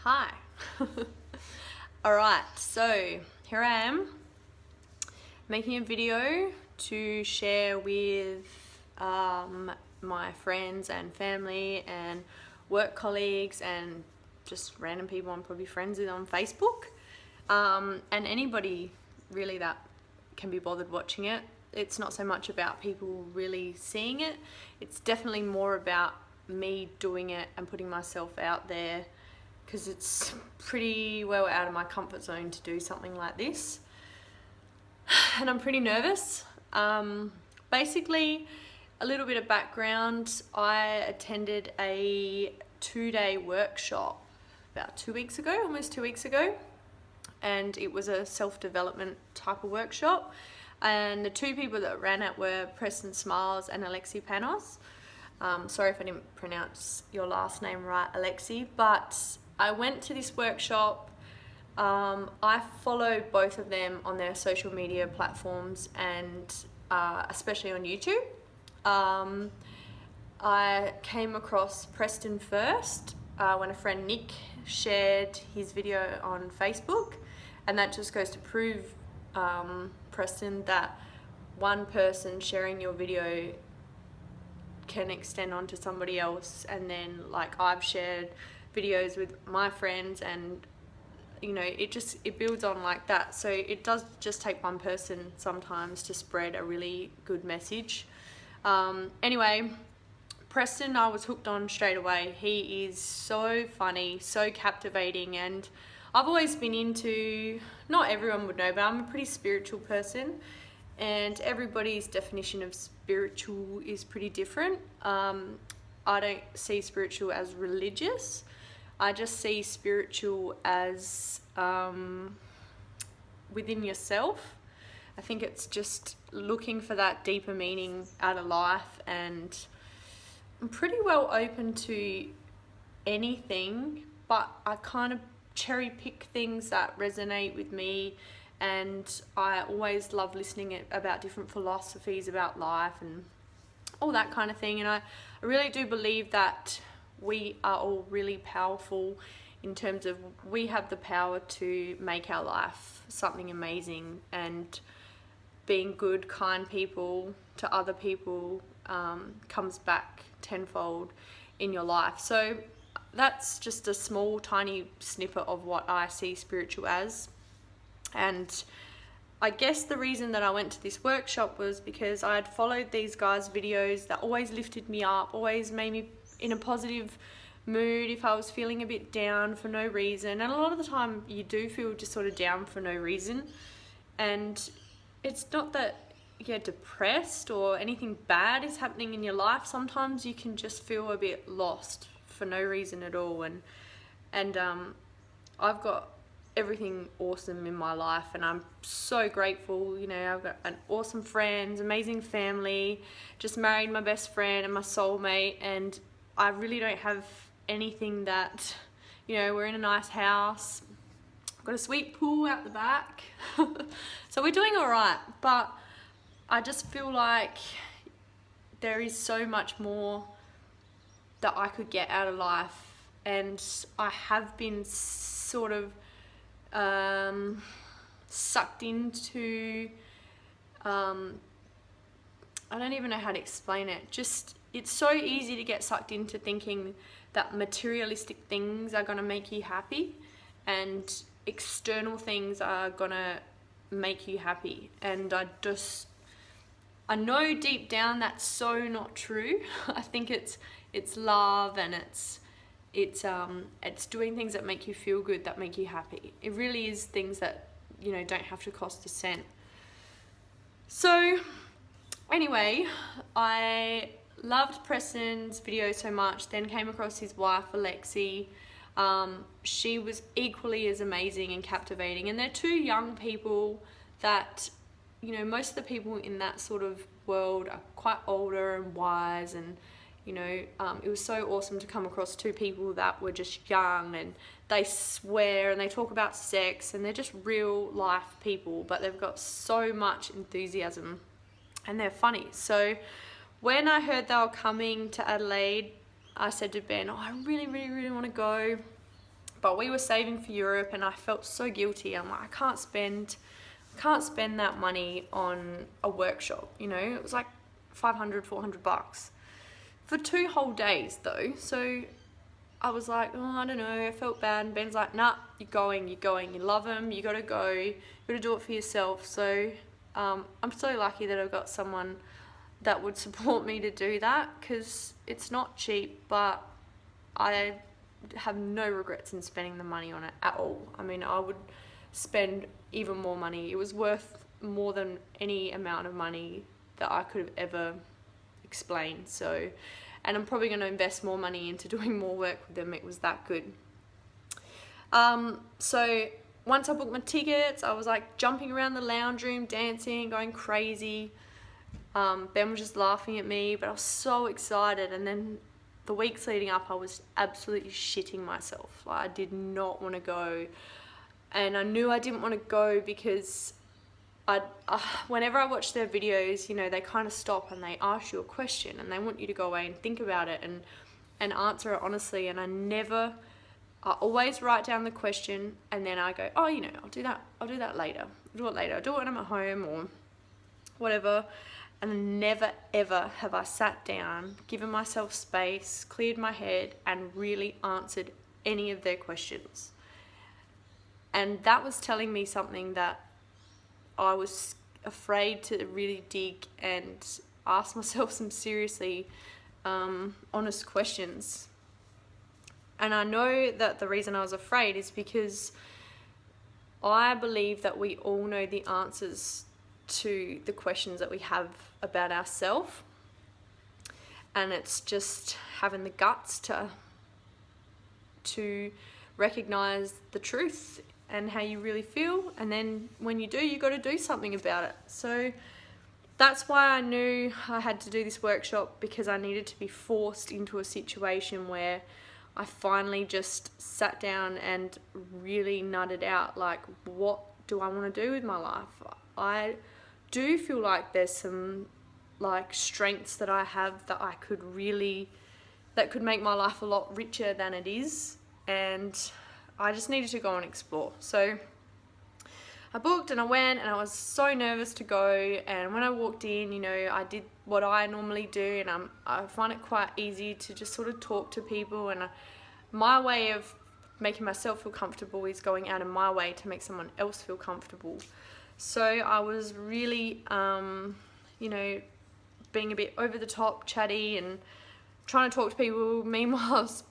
Hi. Alright, so here I am making a video to share with my friends and family and work colleagues and just random people I'm probably friends with on Facebook, and anybody really that can be bothered watching it. It's not so much about people really seeing it, it's definitely more about me doing it and putting myself out there, because it's pretty well out of my comfort zone to do something like this. And I'm pretty nervous. Basically, a little bit of background. I attended a 2-day workshop about 2 weeks ago, almost 2 weeks ago. And it was a self-development type of workshop. And the two people that ran it were Preston Smiles and Alexi Panos. Sorry if I didn't pronounce your last name right, Alexi, but I went to this workshop. I follow both of them on their social media platforms and especially on YouTube. I came across Preston first when a friend Nick shared his video on Facebook, and that just goes to prove, Preston, that one person sharing your video can extend onto somebody else. And then like I've shared videos with my friends, and you know, it builds on like that. So it does just take one person sometimes to spread a really good message. Anyway, Preston I was hooked on straight away. He is so funny, so captivating, and I've always been into, not everyone would know, but I'm a pretty spiritual person, and everybody's definition of spiritual is pretty different. I don't see spiritual as religious. I just see spiritual as within yourself. I think it's just looking for that deeper meaning out of life, and I'm pretty well open to anything, but I kind of cherry pick things that resonate with me, and I always love listening about different philosophies about life and all that kind of thing. And I really do believe that we are all really powerful in terms of we have the power to make our life something amazing, and being good, kind people to other people comes back tenfold in your life. So that's just a small tiny snippet of what I see spiritual as. And I guess the reason that I went to this workshop was because I had followed these guys' videos that always lifted me up, always made me in a positive mood if I was feeling a bit down for no reason. And a lot of the time you do feel just sort of down for no reason. And it's not that you're depressed or anything bad is happening in your life. Sometimes you can just feel a bit lost for no reason at all. And I've got everything awesome in my life, and I'm so grateful. You know, I've got an awesome friends, amazing family, just married my best friend and my soulmate, and I really don't have anything that, you know, we're in a nice house, got a sweet pool out the back. So we're doing all right, but I just feel like there is so much more that I could get out of life, and I have been sort of sucked into, I don't even know how to explain it. Just, it's so easy to get sucked into thinking that materialistic things are going to make you happy and external things are going to make you happy. And I know deep down that's so not true. I think it's love, and it's doing things that make you feel good, that make you happy. It really is things that, you know, don't have to cost a cent. So anyway, I loved Preston's video so much, then came across his wife Alexi. She was equally as amazing and captivating, and they're two young people that, you know, most of the people in that sort of world are quite older and wise, and you know, it was so awesome to come across two people that were just young, and they swear and they talk about sex, and they're just real life people, but they've got so much enthusiasm and they're funny. So when I heard they were coming to Adelaide, I said to Ben, oh, I really want to go. But we were saving for Europe, and I felt so guilty. I'm like, I can't spend that money on a workshop, you know. It was like $500-400 for 2 whole days though. So I was like, oh, I don't know, I felt bad. And Ben's like, nah, you're going, you love them, you gotta go, you gotta do it for yourself. So I'm so lucky that I've got someone that would support me to do that, because it's not cheap, but I have no regrets in spending the money on it at all. I mean, I would spend even more money. It was worth more than any amount of money that I could have ever explained. So, and I'm probably going to invest more money into doing more work with them. It was that good. So once I booked my tickets, I was like jumping around the lounge room, dancing, going crazy. Ben was just laughing at me, but I was so excited. And then the weeks leading up, I was absolutely shitting myself. Like, I did not want to go. And I knew I didn't want to go because whenever I watch their videos, you know, they kind of stop and they ask you a question and they want you to go away and think about it and answer it honestly. And I always write down the question, and then I go, oh, you know, I'll do that later. I'll do it later. I'll do it when I'm at home or whatever. And never ever have I sat down, given myself space, cleared my head, and really answered any of their questions. And that was telling me something, that I was afraid to really dig and ask myself some seriously honest questions. And I know that the reason I was afraid is because I believe that we all know the answers to the questions that we have about ourselves, and it's just having the guts to recognize the truth and how you really feel, and then when you do, you got to do something about it. So that's why I knew I had to do this workshop, because I needed to be forced into a situation where I finally just sat down and really nutted out, like, what do I want to do with my life? I do feel like there's some like strengths that I have that could make my life a lot richer than it is, and I just needed to go and explore. So I booked and I went, and I was so nervous to go, and when I walked in, you know, I did what I normally do, and I find it quite easy to just sort of talk to people, and my way of making myself feel comfortable is going out of my way to make someone else feel comfortable. So I was really, you know, being a bit over the top, chatty, and trying to talk to people. Meanwhile, I was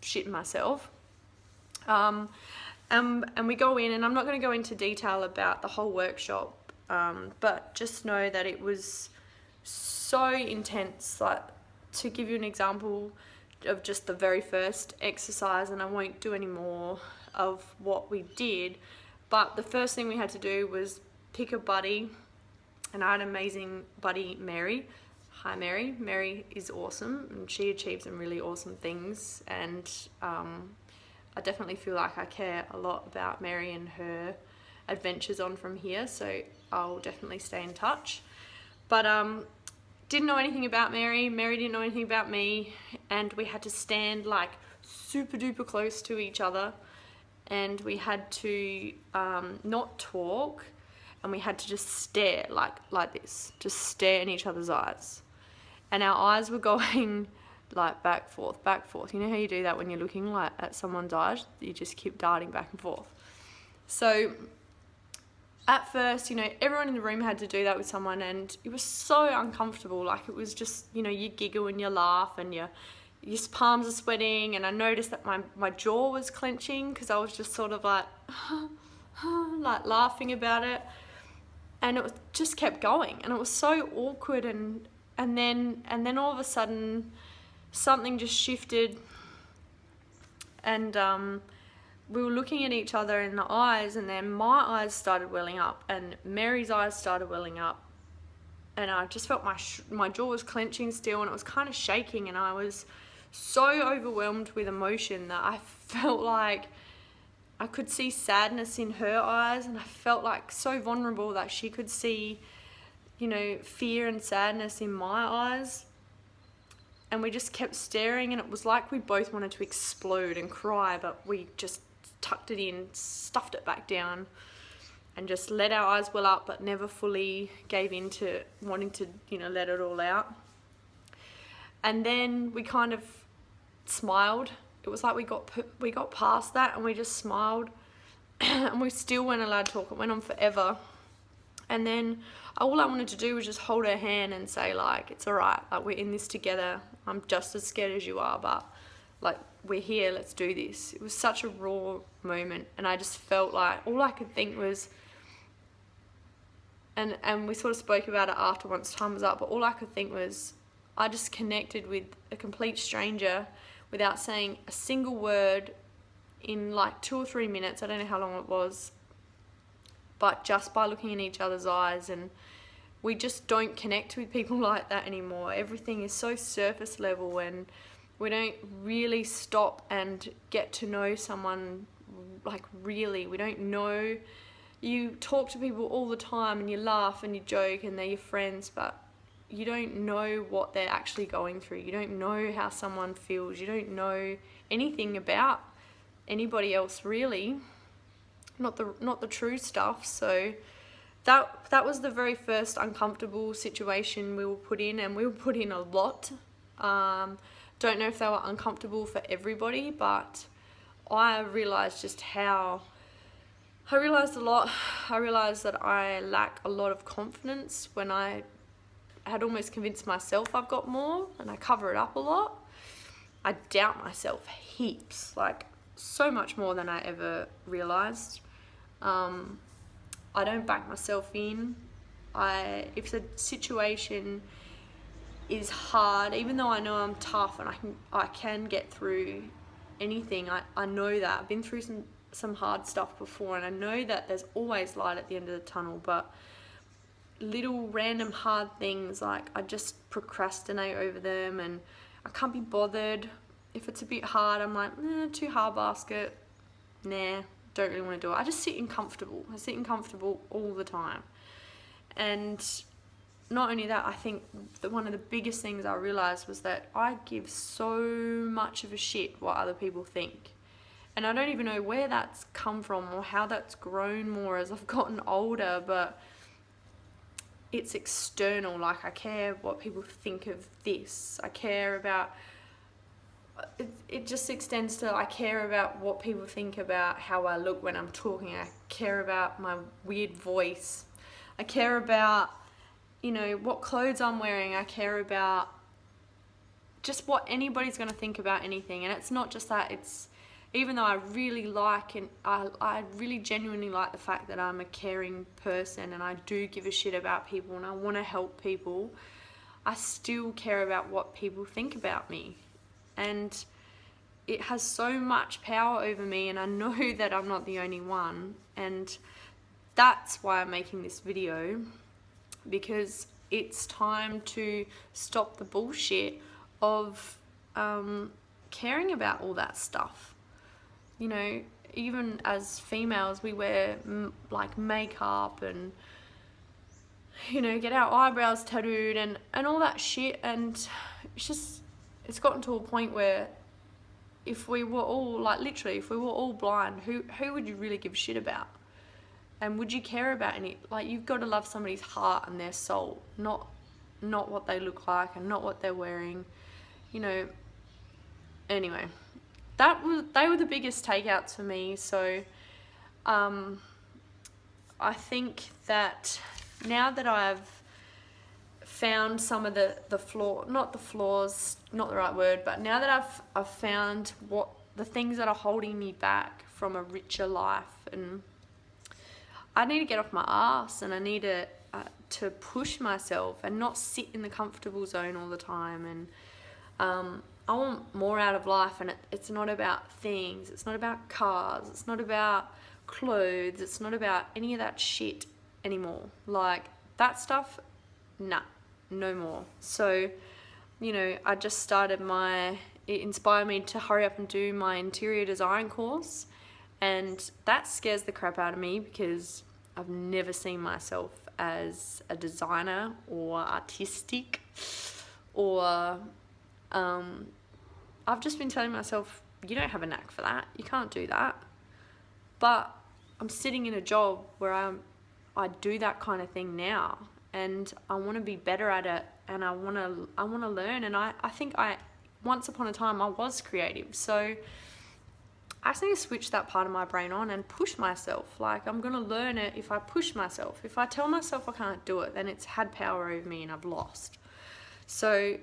shitting myself. And we go in, and I'm not going to go into detail about the whole workshop, but just know that it was so intense. Like, to give you an example of just the very first exercise, and I won't do any more of what we did, but the first thing we had to do was pick a buddy, and I had an amazing buddy, Mary. Hi, Mary. Mary is awesome, and she achieves some really awesome things, and I definitely feel like I care a lot about Mary and her adventures on from here, so I'll definitely stay in touch. But didn't know anything about Mary. Mary didn't know anything about me, and we had to stand like super duper close to each other, and we had to not talk, and we had to just stare like this, just stare in each other's eyes, and our eyes were going like back, forth. You know how you do that when you're looking like at someone's eyes? You just keep darting back and forth. So at first, you know, everyone in the room had to do that with someone, and it was so uncomfortable. Like, it was just, you know, you giggle and you laugh, and your palms are sweating, and I noticed that my jaw was clenching, because I was just sort of like like laughing about it, and it just kept going, and it was so awkward, and then all of a sudden something just shifted, and we were looking at each other in the eyes, and then my eyes started welling up, and Mary's eyes started welling up, and I just felt my jaw was clenching still, and it was kind of shaking, and I was so overwhelmed with emotion that I felt like I could see sadness in her eyes, and I felt like so vulnerable that she could see, you know, fear and sadness in my eyes. and we just kept staring, and it was like we both wanted to explode and cry, but we just tucked it in, stuffed it back down, and just let our eyes well up, but never fully gave in to wanting to, you know, let it all out. And then we kind of smiled. It was like we got past that, and we just smiled, and we still weren't allowed to talk. It went on forever. And then all I wanted to do was just hold her hand and say, like, it's all right, like, we're in this together. I'm just as scared as you are, but like, we're here, let's do this. It was such a raw moment, and I just felt like all I could think was, and we sort of spoke about it after once time was up, but all I could think was, I just connected with a complete stranger without saying a single word in like 2 or 3 minutes. I don't know how long it was, but just by looking in each other's eyes. And we just don't connect with people like that anymore. Everything is so surface level, and we don't really stop and get to know someone, like, really. We don't know. You talk to people all the time, and you laugh and you joke, and they're your friends, but you don't know what they're actually going through. You don't know how someone feels. You don't know anything about anybody else, really. Not the true stuff. So that was the very first uncomfortable situation we were put in, and we were put in a lot. Don't know if they were uncomfortable for everybody, but I realised just how... I realised a lot. I realised that I lack a lot of confidence when I had almost convinced myself I've got more, and I cover it up a lot. I doubt myself heaps, like so much more than I ever realised. I don't back myself in. If the situation is hard, even though I know I'm tough and I can get through anything, I know that. I've been through some hard stuff before, and I know that there's always light at the end of the tunnel, but little random hard things, like, I just procrastinate over them, and I can't be bothered. If it's a bit hard, I'm like, too hard basket, nah, don't really want to do it. I just sit in comfortable. I sit in comfortable all the time. And not only that, I think that one of the biggest things I realised was that I give so much of a shit what other people think. And I don't even know where that's come from or how that's grown more as I've gotten older, but it's external. Like, I care what people think of this. I care about... It just extends to, I care about what people think about how I look when I'm talking. I care about my weird voice. I care about, you know, what clothes I'm wearing. I care about just what anybody's going to think about anything. And it's not just that, it's, even though I really like, and I really genuinely like the fact that I'm a caring person and I do give a shit about people and I want to help people, I still care about what people think about me. And it has so much power over me, and I know that I'm not the only one. And that's why I'm making this video, because it's time to stop the bullshit of caring about all that stuff. You know, even as females, we wear like makeup and, you know, get our eyebrows tattooed and all that shit. And it's gotten to a point where if we were all, like, literally, if we were all blind, who would you really give a shit about? And would you care about any? Like, you've got to love somebody's heart and their soul, not what they look like and not what they're wearing, you know. Anyway, they were the biggest takeouts for me. So I think that now that I've found some of the flaw, not the flaws, not the right word, but now that I've found what the things that are holding me back from a richer life, and I need to get off my ass, and I need to push myself and not sit in the comfortable zone all the time. And I want more out of life, and it's not about things, it's not about cars, it's not about clothes, it's not about any of that shit anymore. Like, that stuff, nah, no more. So, you know, I just started it inspired me to hurry up and do my interior design course, and that scares the crap out of me because I've never seen myself as a designer or artistic or I've just been telling myself, you don't have a knack for that. You can't do that. But I'm sitting in a job where I do that kind of thing now, and I want to be better at it, and I want to learn. And I think once upon a time I was creative, so I just need to switch that part of my brain on and push myself. Like, I'm going to learn it if I push myself. If I tell myself I can't do it, then it's had power over me and I've lost. So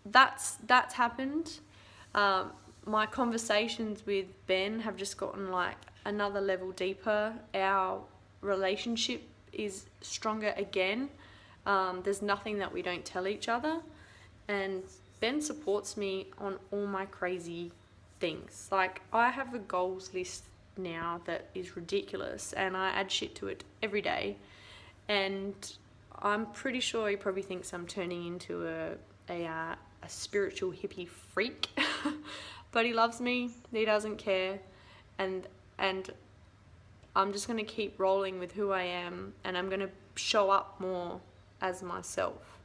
that's happened. My conversations with Ben have just gotten like another level deeper. Our relationship is stronger again. There's nothing that we don't tell each other. And Ben supports me on all my crazy things. Like, I have a goals list now that is ridiculous, and I add shit to it every day, and I'm pretty sure he probably thinks I'm turning into a spiritual hippie freak. But he loves me, he doesn't care, and I'm just going to keep rolling with who I am, and I'm going to show up more as myself.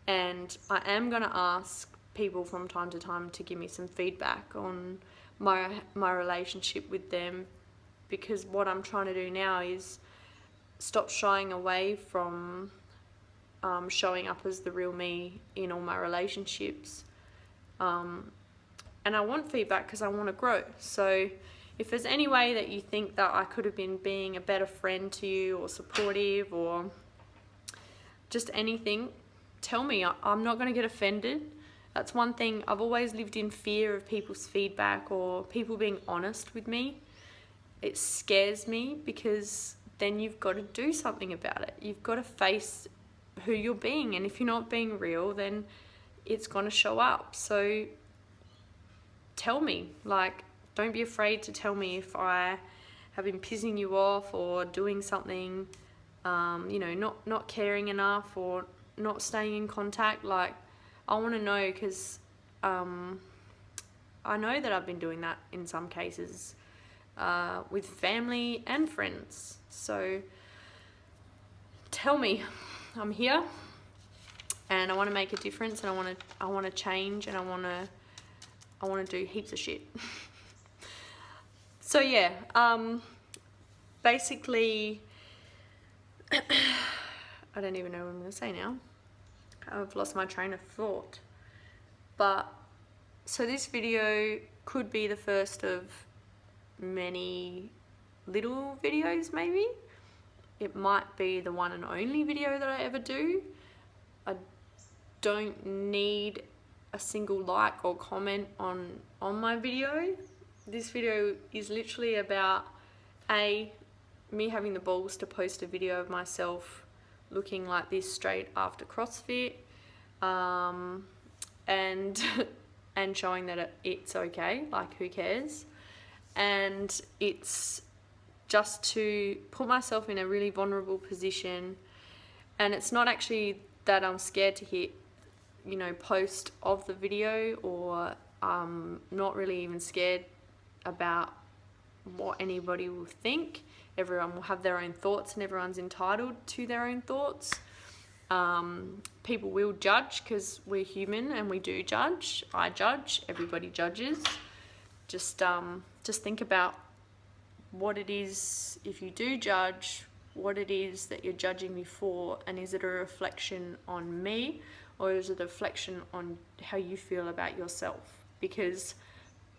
And I am going to ask people from time to time to give me some feedback on my relationship with them, because what I'm trying to do now is stop shying away from showing up as the real me in all my relationships. And I want feedback because I want to grow. So if there's any way that you think that I could have been being a better friend to you, or supportive, or just anything, tell me. I'm not going to get offended. That's one thing. I've always lived in fear of people's feedback or people being honest with me. It scares me, because then you've got to do something about it. You've got to face who you're being, and if you're not being real, then it's going to show up. So tell me. Like, don't be afraid to tell me if I have been pissing you off or doing something, not caring enough or not staying in contact. Like, I want to know, because I know that I've been doing that in some cases with family and friends. So tell me. I'm here, and I want to make a difference, and I want to change, and I want to do heaps of shit. So yeah, basically, I don't even know what I'm going to say now. I've lost my train of thought. But so this video could be the first of many little videos, maybe. It might be the one and only video that I ever do. I don't need a single like or comment on my video. This video is literally about me having the balls to post a video of myself looking like this straight after CrossFit, and showing that it's okay. Like, who cares? And it's just to put myself in a really vulnerable position. And it's not actually that I'm scared to hit, post of the video, or I'm not really even scared about what anybody will think. Everyone will have their own thoughts, and everyone's entitled to their own thoughts. People will judge, because we're human and we do judge. I judge, everybody judges. Just think about what it is, if you do judge, what it is that you're judging me for, and is it a reflection on me, or is it a reflection on how you feel about yourself? Because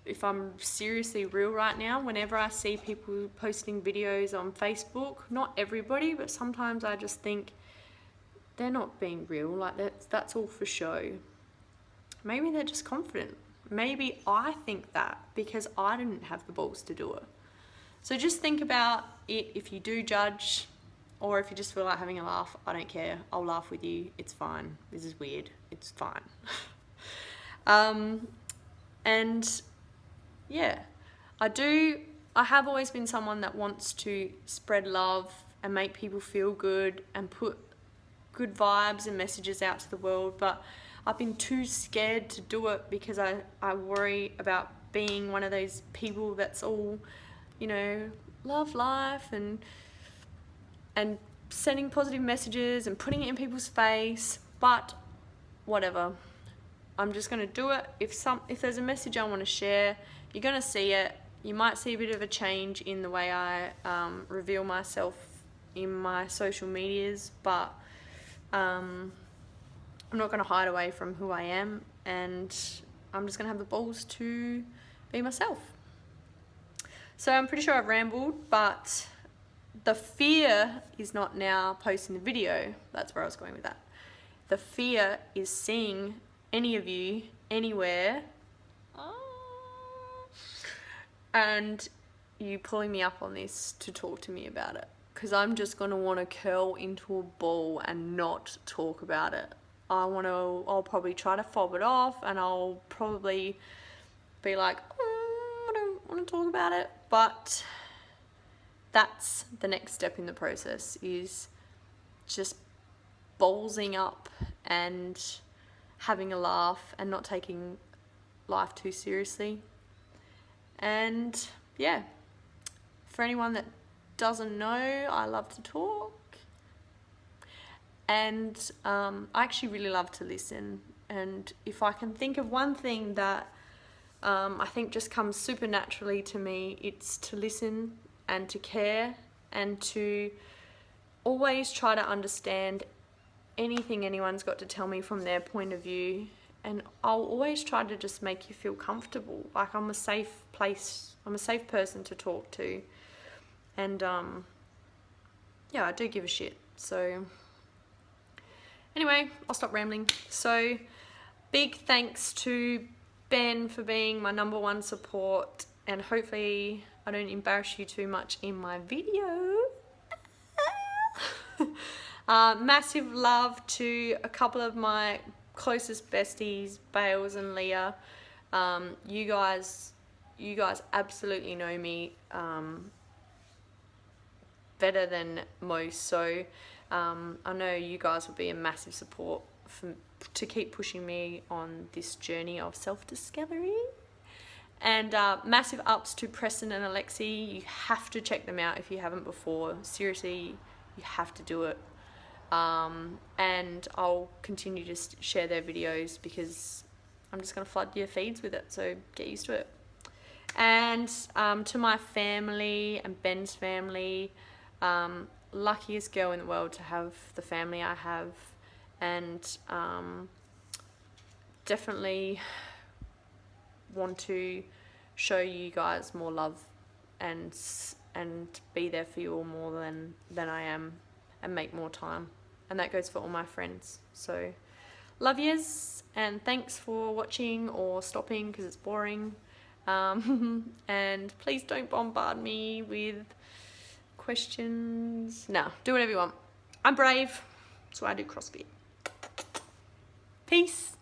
if I'm seriously real right now, whenever I see people posting videos on Facebook, not everybody, but sometimes I just think they're not being real. Like, that's all for show. Maybe they're just confident. Maybe I think that because I didn't have the balls to do it. So just think about it. If you do judge, or if you just feel like having a laugh, I don't care. I'll laugh with you. It's fine. This is weird. It's fine. And yeah, I have always been someone that wants to spread love and make people feel good and put good vibes and messages out to the world, but I've been too scared to do it, because I worry about being one of those people that's all, love life and sending positive messages and putting it in people's face. But whatever, I'm just going to do it. If there's a message I want to share, you're going to see it. You might see a bit of a change in the way I reveal myself in my social medias, but I'm not going to hide away from who I am, and I'm just going to have the balls to be myself. So I'm pretty sure I've rambled, but the fear is not now posting the video. That's where I was going with that. The fear is seeing any of you anywhere and you pulling me up on this to talk to me about it, because I'm just going to want to curl into a ball and not talk about it. I'll probably try to fob it off, and I'll probably be like, I don't want to talk about it. But that's the next step in the process, is just ballsing up and having a laugh and not taking life too seriously. And yeah, for anyone that doesn't know, I love to talk, and I actually really love to listen. And if I can think of one thing that I think just comes super naturally to me, it's to listen and to care and to always try to understand anything anyone's got to tell me from their point of view. And I'll always try to just make you feel comfortable. Like I'm a safe place. I'm a safe person to talk to. And yeah, I do give a shit. So anyway, I'll stop rambling. So big thanks to Ben for being my #1 support. And hopefully I don't embarrass you too much in my video. Massive love to a couple of my closest besties, Bales and Leah. You guys absolutely know me better than most, so I know you guys will be a massive support to keep pushing me on this journey of self-discovery. And massive ups to Preston and Alexi. You have to check them out if you haven't before. Seriously, you have to do it. And I'll continue to share their videos because I'm just going to flood your feeds with it, so get used to it. And to my family and Ben's family, luckiest girl in the world to have the family I have, and definitely want to show you guys more love and be there for you all more than I am, and make more time. And that goes for all my friends. So love yous, and thanks for watching or stopping because it's boring. And please don't bombard me with questions. No, do whatever you want. I'm brave, so I do CrossFit. Peace.